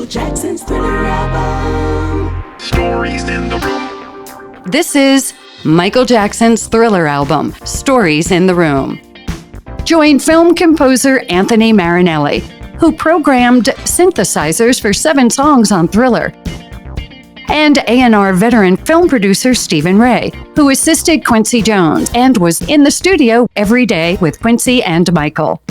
Michael Jackson's Thriller album. Stories in the Room. This is Michael Jackson's Thriller album, Stories in the Room. Join film composer Anthony Marinelli, who programmed synthesizers for 7 songs on Thriller, and A&R veteran film producer Stephen Ray, who assisted Quincy Jones and was in the studio every day with Quincy and Michael.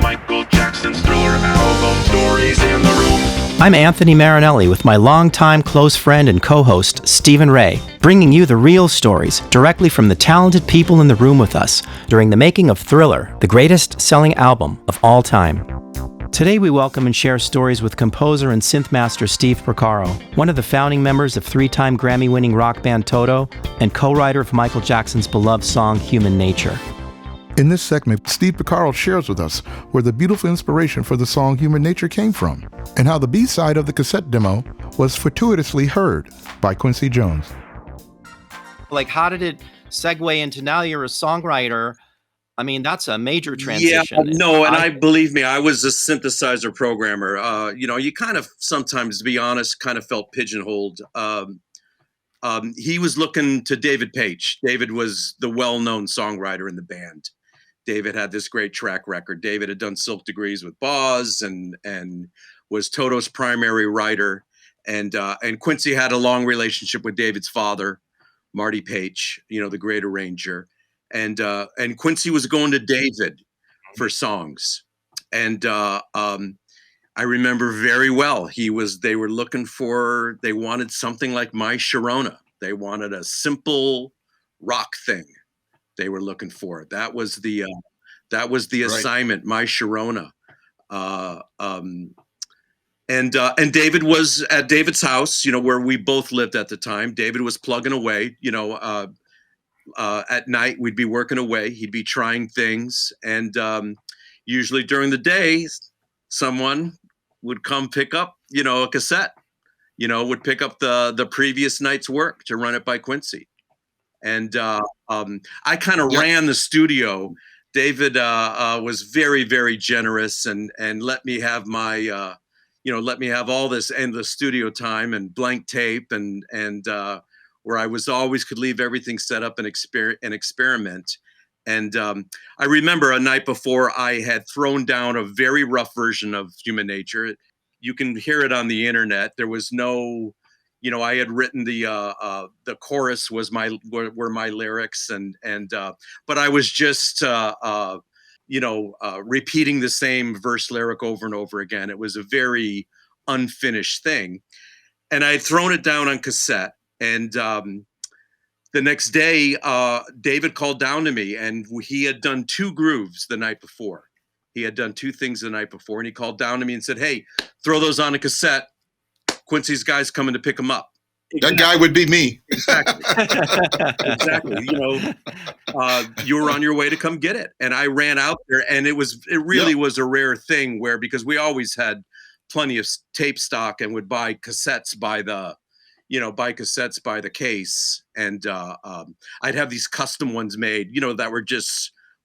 Michael Jackson's Thriller album, Stories in the Room. I'm Anthony Marinelli with my longtime close friend and co-host, Stephen Ray, bringing you the real stories directly from the talented people in the room with us during the making of Thriller, the greatest selling album of all time. Today we welcome and share stories with composer and synth master Steve Porcaro, one of the founding members of 3-time Grammy-winning rock band Toto and co-writer of Michael Jackson's beloved song Human Nature. In this segment, Steve Porcaro shares with us where the beautiful inspiration for the song Human Nature came from, and how the B-side of the cassette demo was fortuitously heard by Quincy Jones. Like, how did it segue into now you're a songwriter? I mean, that's a major transition. Yeah, no, and I believe me, I was a synthesizer programmer. You kind of sometimes, to be honest, kind of felt pigeonholed. He was looking to David Paich. David was the well-known songwriter in the band. David had this great track record. David had done Silk Degrees with Boz and was Toto's primary writer. And Quincy had a long relationship with David's father, Marty Paich, the great arranger. And Quincy was going to David for songs. And I remember very well, they wanted something like My Sharona. They wanted a simple rock thing they were looking for. That was the assignment, My Sharona. And David was at David's house, where we both lived at the time. David was plugging away, at night we'd be working away. He'd be trying things. And usually during the day, someone would come pick up, a cassette, would pick up the previous night's work to run it by Quincy. And I kind of ran the studio. David was very, very generous and let me have my, let me have all this endless studio time and blank tape and where I was always could leave everything set up and experiment. And I remember a night before I had thrown down a very rough version of Human Nature. You can hear it on the internet. There was no, I had written the chorus were my lyrics but I was just, repeating the same verse lyric over and over again. It was a very unfinished thing. And I had thrown it down on cassette. And the next day, David called down to me, and he had done 2 grooves the night before. He had done 2 things the night before, and he called down to me and said, "Hey, throw those on a cassette. Quincy's guy's coming to pick them up." That guy would be me. Exactly. Exactly. You were on your way to come get it, and I ran out there, and it really was a rare thing because we always had plenty of tape stock and would buy cassettes by the case. And I'd have these custom ones made, that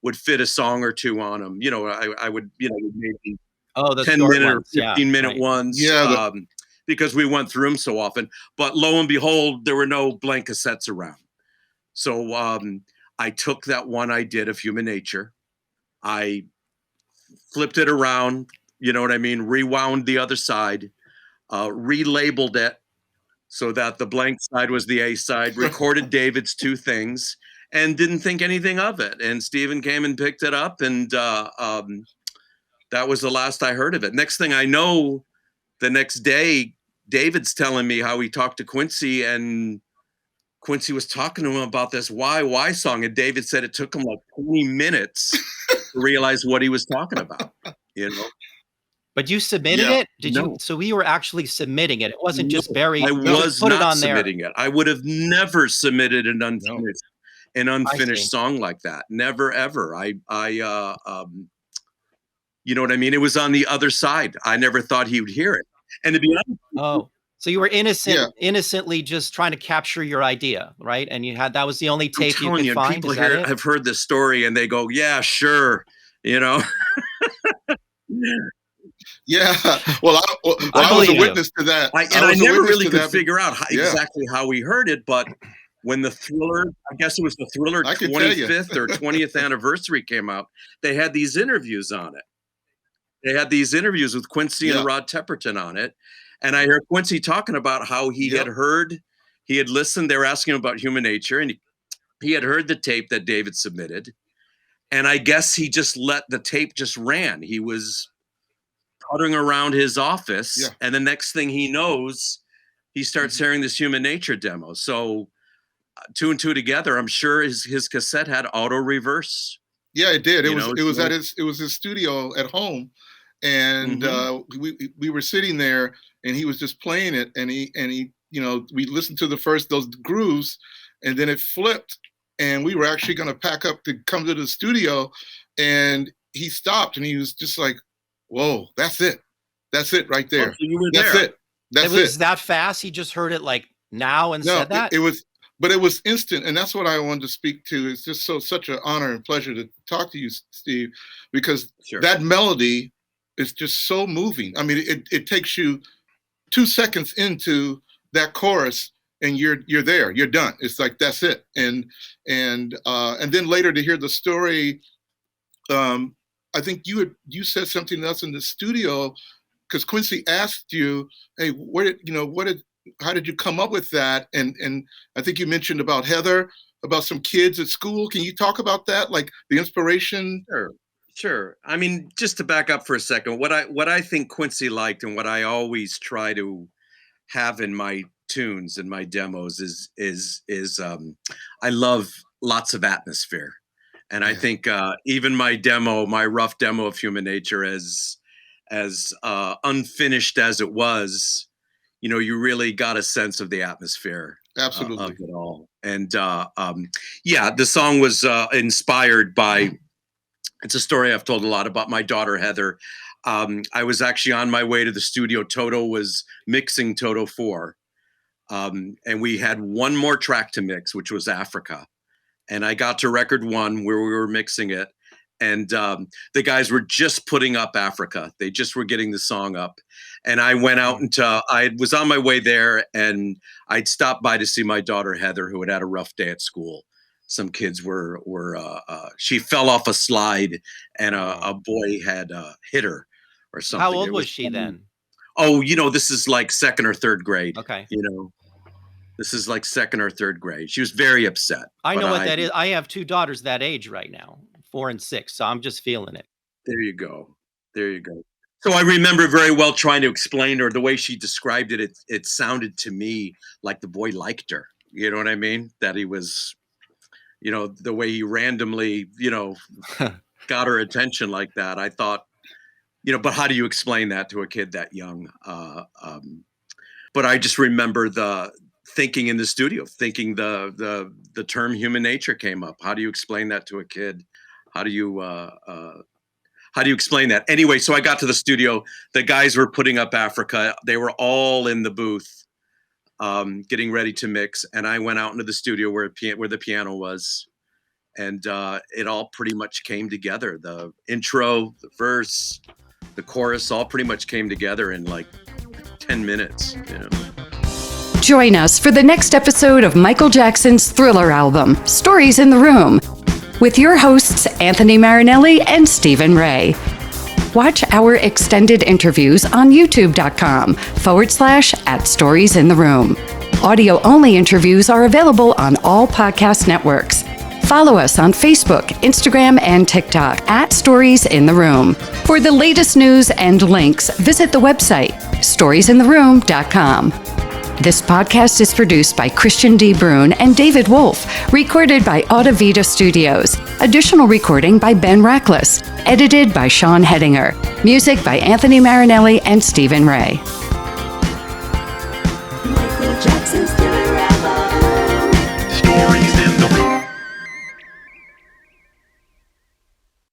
would fit a song or 2 on them. I would, maybe the 10-minute or 15-minute ones. Yeah. Because we went through them so often. But lo and behold, there were no blank cassettes around. So I took that one I did of Human Nature. I flipped it around, rewound the other side, relabeled it, so that the blank side was the A side, recorded David's 2 things, and didn't think anything of it. And Stephen came and picked it up, and that was the last I heard of it. Next thing I know, the next day, David's telling me how he talked to Quincy, and Quincy was talking to him about this Why song, and David said it took him like 20 minutes to realize what he was talking about, But you submitted it? Did you? So we were actually submitting it. It wasn't just buried. I was put not it on submitting it. I would have never submitted an unfinished see. song like that. Never, ever. You know what I mean? It was on the other side. I never thought he would hear it. And to be honest, so you were innocently just trying to capture your idea, right? And that was the only tape you could find. People here have heard this story and they go, "Yeah, sure," Yeah. Well, I was a witness to that. I never really could figure out exactly how we heard it, but when the Thriller, I guess it was the Thriller 25th or 20th anniversary came out, they had these interviews on it. They had these interviews with Quincy and Rod Tepperton on it. And I heard Quincy talking about how he had heard, he had listened, they were asking him about Human Nature, and he had heard the tape that David submitted. And I guess he just let the tape just ran. He was puttering around his office, and the next thing he knows, he starts hearing this Human Nature demo. So two and two together, I'm sure his cassette had auto reverse. Yeah, it did. It was his studio at home, and we were sitting there, and he was just playing it, and he we listened to those grooves, and then it flipped, and we were actually going to pack up to come to the studio, and he stopped, and he was just like, "Whoa, that's it right there. Oh, so you were that's there. it. That's it was that fast. He just heard it like now and said that. But it was instant, and that's what I wanted to speak to. It's just such an honor and pleasure to talk to you, Steve, because that melody is just so moving. I mean, it takes you 2 seconds into that chorus, and you're there, you're done. It's like that's it. And then later to hear the story, I think you said something else in the studio, because Quincy asked you, "Hey, how did you come up with that?" And I think you mentioned about Heather, about some kids at school. Can you talk about that, like the inspiration? Sure. I mean, just to back up for a second, what I think Quincy liked, and what I always try to have in my tunes and my demos is I love lots of atmosphere, and I think even my rough demo of Human Nature, as unfinished as it was, you really got a sense of the atmosphere of it all. And the song was inspired by, it's a story I've told a lot about my daughter, Heather. I was actually on my way to the studio. Toto was mixing Toto 4. And we had one more track to mix, which was Africa. And I got to record 1 where we were mixing it. And the guys were just putting up Africa. They just were getting the song up. And I went out I was on my way there, and I'd stopped by to see my daughter, Heather, who had a rough day at school. Some kids she fell off a slide, and a boy had hit her or something. How old was she then? Oh, this is like 2nd or 3rd grade. Okay. This is like 2nd or 3rd grade. She was very upset. I know what that is. I have 2 daughters that age right now, 4 and 6. So I'm just feeling it. There you go. So I remember very well trying to explain to her the way she described it. It sounded to me like the boy liked her. You know what I mean? That he was, the way he randomly, got her attention like that. I thought, but how do you explain that to a kid that young? But I just remember thinking in the studio, the term Human Nature came up. How do you explain that to a kid? How do you explain that? Anyway, so I got to the studio. The guys were putting up Africa. They were all in the booth, getting ready to mix. And I went out into the studio where the piano was, and it all pretty much came together. The intro, the verse, the chorus, all pretty much came together in like 10 minutes. Join us for the next episode of Michael Jackson's Thriller album, Stories in the Room, with your hosts Anthony Marinelli and Stephen Ray. Watch our extended interviews on youtube.com/@StoriesInTheRoom. Audio-only interviews are available on all podcast networks. Follow us on Facebook, Instagram, and TikTok @StoriesInTheRoom. For the latest news and links, visit the website, StoriesInTheRoom.com. This podcast is produced by Christian D. Bruun and David Wolf, recorded by Audivita Studios. Additional recording by Ben Rackless, edited by Sean Hedinger. Music by Anthony Marinelli and Stephen Ray.